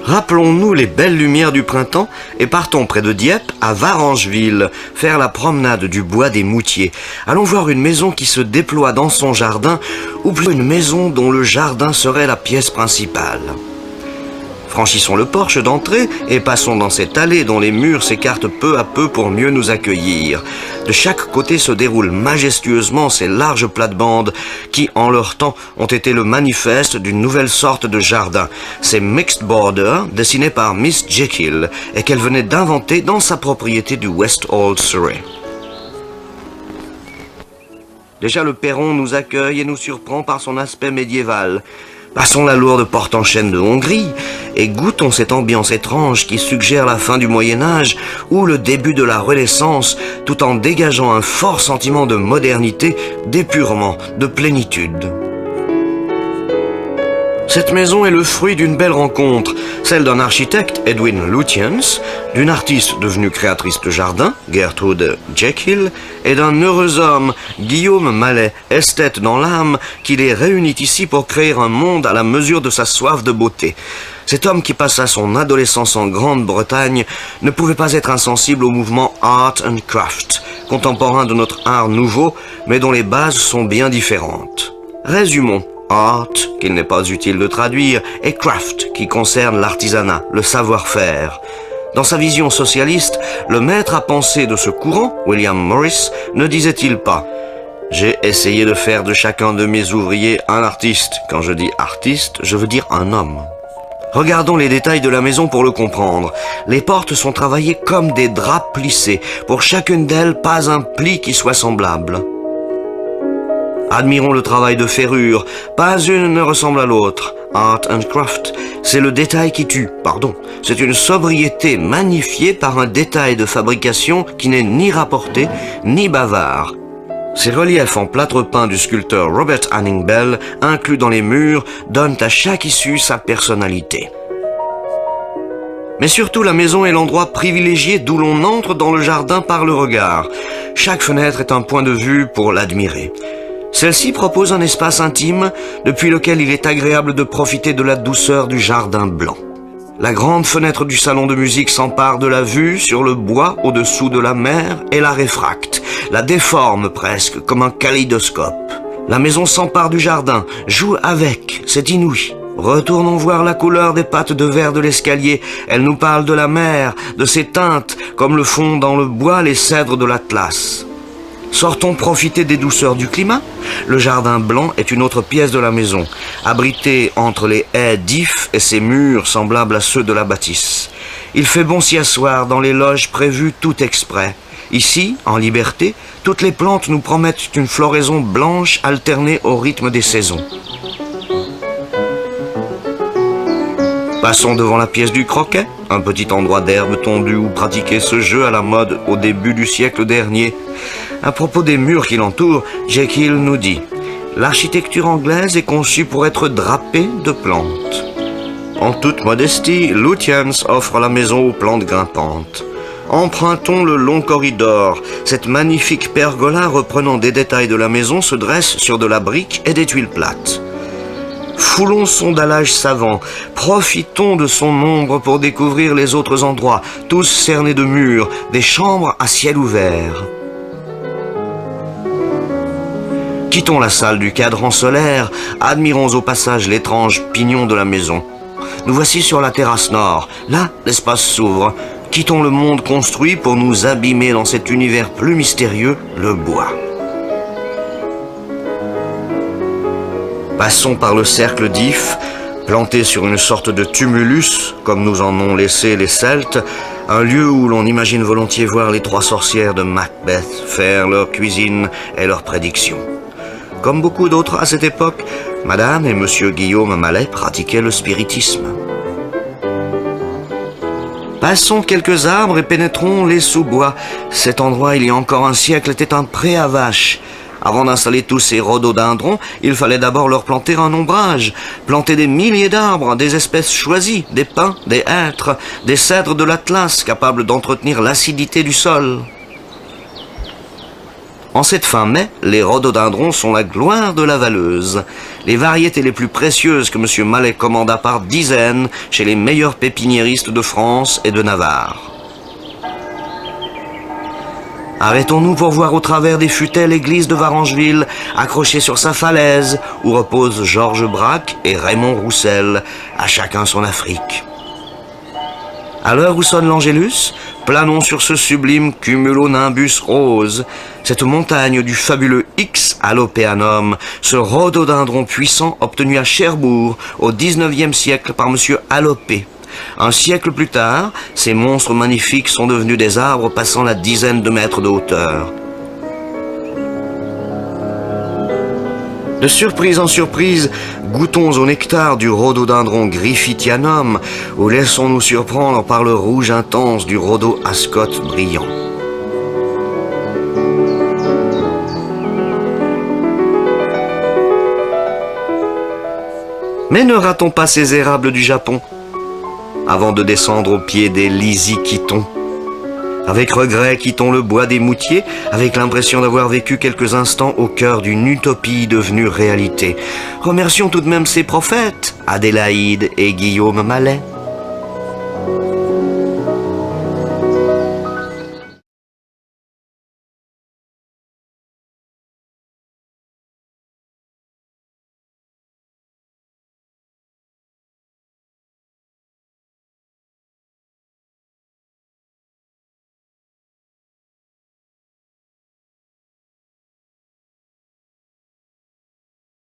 Rappelons-nous les belles lumières du printemps et partons près de Dieppe à Varangeville, faire la promenade du bois des Moutiers. Allons voir une maison qui se déploie dans son jardin, ou plutôt une maison dont le jardin serait la pièce principale. Franchissons le porche d'entrée et passons dans cette allée dont les murs s'écartent peu à peu pour mieux nous accueillir. De chaque côté se déroulent majestueusement ces larges plates-bandes qui, en leur temps, ont été le manifeste d'une nouvelle sorte de jardin. Ces mixed borders dessinés par Miss Jekyll et qu'elle venait d'inventer dans sa propriété du West Old Surrey. Déjà le perron nous accueille et nous surprend par son aspect médiéval. Passons la lourde porte en chêne de Hongrie et goûtons cette ambiance étrange qui suggère la fin du Moyen-Âge ou le début de la Renaissance, tout en dégageant un fort sentiment de modernité, d'épurement, de plénitude. Cette maison est le fruit d'une belle rencontre, celle d'un architecte, Edwin Lutyens, d'une artiste devenue créatrice de jardin, Gertrude Jekyll, et d'un heureux homme, Guillaume Mallet, esthète dans l'âme, qui les réunit ici pour créer un monde à la mesure de sa soif de beauté. Cet homme qui passa son adolescence en Grande-Bretagne ne pouvait pas être insensible au mouvement Art and Craft, contemporain de notre art nouveau, mais dont les bases sont bien différentes. Résumons. Art, qu'il n'est pas utile de traduire, et craft, qui concerne l'artisanat, le savoir-faire. Dans sa vision socialiste, le maître à penser de ce courant, William Morris, ne disait-il pas « J'ai essayé de faire de chacun de mes ouvriers un artiste. Quand je dis artiste, je veux dire un homme. » Regardons les détails de la maison pour le comprendre. Les portes sont travaillées comme des draps plissés. Pour chacune d'elles, pas un pli qui soit semblable. Admirons le travail de ferrure, pas une ne ressemble à l'autre. Art and craft, c'est le détail qui tue, pardon. C'est une sobriété magnifiée par un détail de fabrication qui n'est ni rapporté, ni bavard. Ces reliefs en plâtre peint du sculpteur Robert Anning Bell, inclus dans les murs, donnent à chaque issue sa personnalité. Mais surtout, la maison est l'endroit privilégié d'où l'on entre dans le jardin par le regard. Chaque fenêtre est un point de vue pour l'admirer. Celle-ci propose un espace intime depuis lequel il est agréable de profiter de la douceur du jardin blanc. La grande fenêtre du salon de musique s'empare de la vue sur le bois au-dessous de la mer et la réfracte, la déforme presque comme un kaléidoscope. La maison s'empare du jardin, joue avec, c'est inouï. Retournons voir la couleur des pattes de verre de l'escalier. Elle nous parle de la mer, de ses teintes, comme le font dans le bois les cèdres de l'Atlas. Sortons profiter des douceurs du climat. Le jardin blanc est une autre pièce de la maison, abritée entre les haies d'ifs et ses murs semblables à ceux de la bâtisse. Il fait bon s'y asseoir dans les loges prévues tout exprès. Ici, en liberté, toutes les plantes nous promettent une floraison blanche alternée au rythme des saisons. Passons devant la pièce du croquet, un petit endroit d'herbe tondue où pratiquer ce jeu à la mode au début du siècle dernier. À propos des murs qui l'entourent, Jekyll nous dit « L'architecture anglaise est conçue pour être drapée de plantes. » En toute modestie, Lutyens offre la maison aux plantes grimpantes. Empruntons le long corridor. Cette magnifique pergola reprenant des détails de la maison se dresse sur de la brique et des tuiles plates. Foulons son dallage savant, profitons de son ombre pour découvrir les autres endroits, tous cernés de murs, des chambres à ciel ouvert. Quittons la salle du cadran solaire, admirons au passage l'étrange pignon de la maison. Nous voici sur la terrasse nord, là l'espace s'ouvre. Quittons le monde construit pour nous abîmer dans cet univers plus mystérieux, le bois. Passons par le cercle d'ifs, planté sur une sorte de tumulus, comme nous en ont laissé les Celtes, un lieu où l'on imagine volontiers voir les trois sorcières de Macbeth faire leur cuisine et leurs prédictions. Comme beaucoup d'autres à cette époque, Madame et Monsieur Guillaume Mallet pratiquaient le spiritisme. Passons quelques arbres et pénétrons les sous-bois. Cet endroit, il y a encore un siècle, était un pré à vaches. Avant d'installer tous ces rhododendrons, il fallait d'abord leur planter un ombrage, planter des milliers d'arbres, des espèces choisies, des pins, des hêtres, des cèdres de l'Atlas capables d'entretenir l'acidité du sol. En cette fin mai, les rhododendrons sont la gloire de la Valeuse. Les variétés les plus précieuses que M. Mallet commanda par dizaines chez les meilleurs pépiniéristes de France et de Navarre. Arrêtons-nous pour voir au travers des futaies l'église de Varangeville, accrochée sur sa falaise, où reposent Georges Braque et Raymond Roussel, à chacun son Afrique. À l'heure où sonne l'Angélus, planons sur ce sublime cumulonimbus rose, cette montagne du fabuleux X allopéanum, ce rhododendron puissant obtenu à Cherbourg au XIXe siècle par M. Allopé. Un siècle plus tard, ces monstres magnifiques sont devenus des arbres passant la dizaine de mètres de hauteur. De surprise en surprise, goûtons au nectar du rhododendron griffitianum ou laissons-nous surprendre par le rouge intense du rhodo ascote brillant. Mais ne ratons pas ces érables du Japon avant de descendre au pied des Lysiquitons. Avec regret, quittons le bois des Moutiers, avec l'impression d'avoir vécu quelques instants au cœur d'une utopie devenue réalité. Remercions tout de même ces prophètes, Adélaïde et Guillaume Mallet.